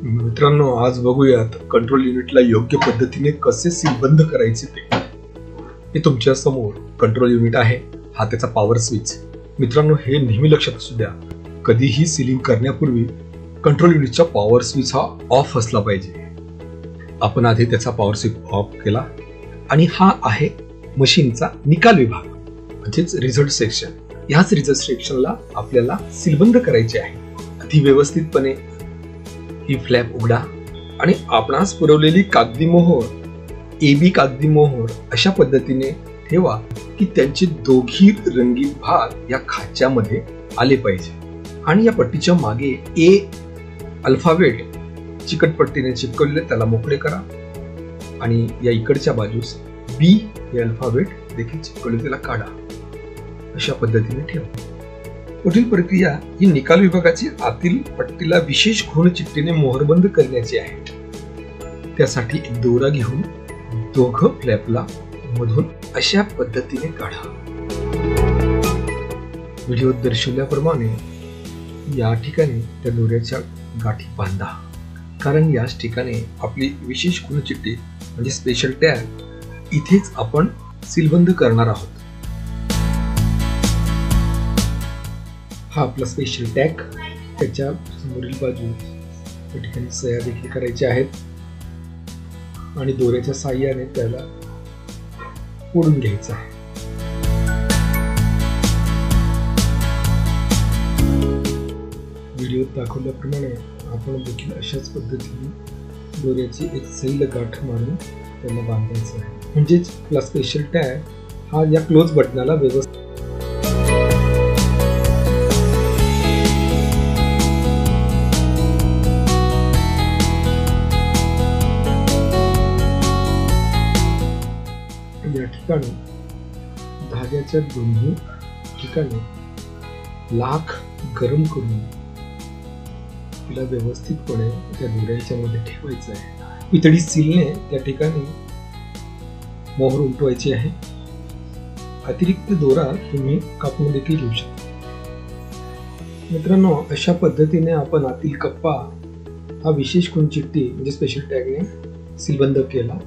मित्रांनो, आज बघूयात कंट्रोल युनिटला योग्य पद्धतीने कसे सीलबंद करायचे ते. हे तुमच्या समोर कंट्रोल युनिट आहे. हा त्याचा पॉवर स्विच. मित्रांनो, हे नेहमी लक्षात असू द्या, कधीही सीलिंग करण्यापूर्वी कंट्रोल युनिटचा पॉवर स्विच हा ऑफ असला पाहिजे. आपण आधी त्याचा पॉवर स्विच ऑफ केला आणि हा आहे मशीनचा निकाल विभाग, म्हणजेच रिझल्ट सेक्शन. याच रिझल्ट सेक्शनला आपल्याला सीलबंद करायचे आहे. अति व्यवस्थितपणे ही फ्लॅप उघडा आणि आपणास पुरवलेली कागदी मोहोर, AB कागदी मोहोर अशा पद्धतीने ठेवा की त्यांचे दोघी रंगीत भाग या खाच्यामध्ये आले पाहिजे. आणि या पट्टीच्या मागे A अल्फाबेट चिकटपट्टीने चिपकवलेले त्याला मोकळे करा आणि या इकडच्या बाजूस B हे अल्फाबेट देखील चिपकवले त्याला काढा. अशा पद्धतीने ठेवा. पुढील प्रक्रिया ही निकाल विभागाची आतील पट्टीला विशेष खूण चिठ्ठीने मोहरबंद करण्याची आहे. त्यासाठी एक दोरा घेऊन दोघं फ्लॅपला मधून अशा पद्धतीने काढा. व्हिडिओत दर्शवल्याप्रमाणे या ठिकाणी त्या दोऱ्याच्या गाठी बांधा, कारण याच ठिकाणी आपली विशेष खूण चिठ्ठी म्हणजे स्पेशल टॅग इथेच आपण सीलबंद करणार आहोत. हा आपला स्पेशल टॅग. त्याच्या समोरील बाजू या ठिकाणी सह्या देखील करायच्या आहेत आणि दोऱ्याच्या साहाय्याने त्याला ओढून घ्यायचं आहे. व्हिडिओत दाखवल्याप्रमाणे आपण देखील अशाच पद्धतीने दोऱ्याची एक सैल गाठ मारून त्याला बांधायचं आहे. म्हणजेच आपला स्पेशल टॅग हा या क्लोज बटनाला व्यवस्थित या ठिकाणी धाग्याच्या दोन्ही ठिकाणी लाख गरम करून तिला व्यवस्थितपणे त्या दोऱ्याच्या मध्ये ठेवायचं आहे. पितळी सीलने त्या ठिकाणी मोहर उलटवायची आहे. अतिरिक्त दोरा तुम्ही कापून देखील घेऊ शकता. मित्रांनो, अशा पद्धतीने आपण आतील कप्पा हा विशेष खूण चिठ्ठी म्हणजे स्पेशल टॅगने सीलबंद केला.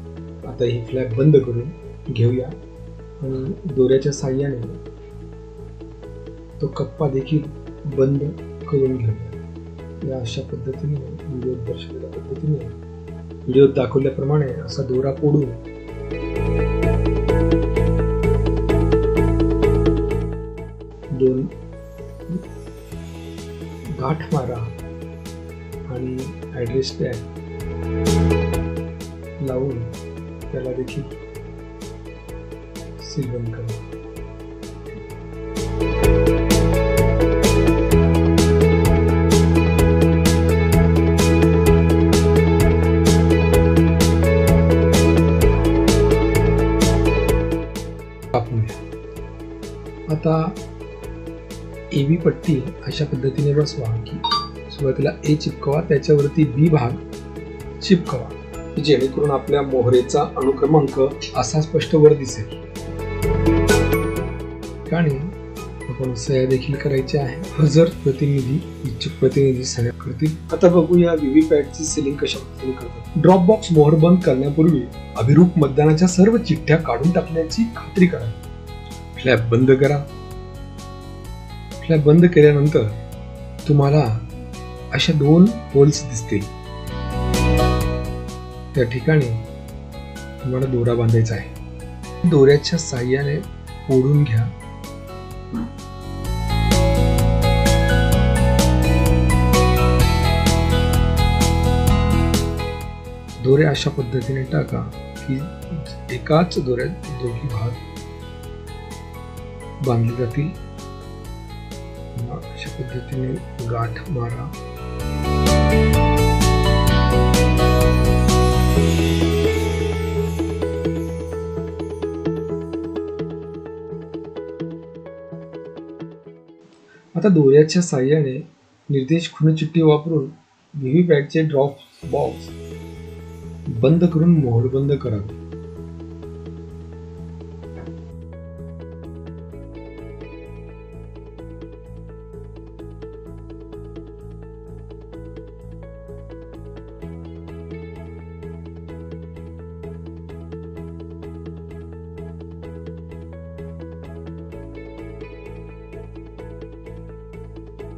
आता ही फ्लॅप बंद करून घेऊया आणि दोऱ्याच्या साहाय्याने तो कप्पा देखील बंद करून घेऊया. या अशा पद्धतीने व्हिडिओत दर्शवलेल्या पद्धतीने व्हिडिओत दाखवल्याप्रमाणे असा दोरा पोडून दोन गाठ मारा आणि ॲड्रेस टॅग लावून त्याला देखील सीलबंद करा. आता AB पट्टी अशा पद्धतीने बसवा की सुरुवातीला A चिपकवा, त्याच्यावरती B भाग चिपकवा, जेणेकरून आपल्या मोहरेचा अनुक्रमांक असा स्पष्ट वर दिसेल. आणि आपण सह्या देखील करायची आहे. हजर प्रतिनिधी, इच्छुक प्रतिनिधी सह्या करतील. आता बघूया व्हीव्हीपॅटची सीलिंग कशा पद्धतीने करतात. ड्रॉप बॉक्स मोहर बंद करण्यापूर्वी अभिरूप मतदानाच्या सर्व चिठ्ठ्या काढून टाकण्याची खात्री करा. फ्लॅप बंद करा. फ्लॅप बंद केल्यानंतर तुम्हाला अशा दोन होल्स दिसतील. त्या ठिकाणी तुम्हाला दोरा बांधायचा आहे. दोऱ्याच्या साहाय्याने ओढून घ्या. दोरे अशा पद्धतीने टाका की एकाच दोऱ्यात दोघी भाग बांधले जातील. अशा पद्धतीने गाठ मारा. आता दोऱ्याच्या साहाय्याने निर्देश खूण चिठ्ठी वापरून व्हीव्हीपॅटचे ड्रॉप बॉक्स बंद करून मोहर बंद करावे.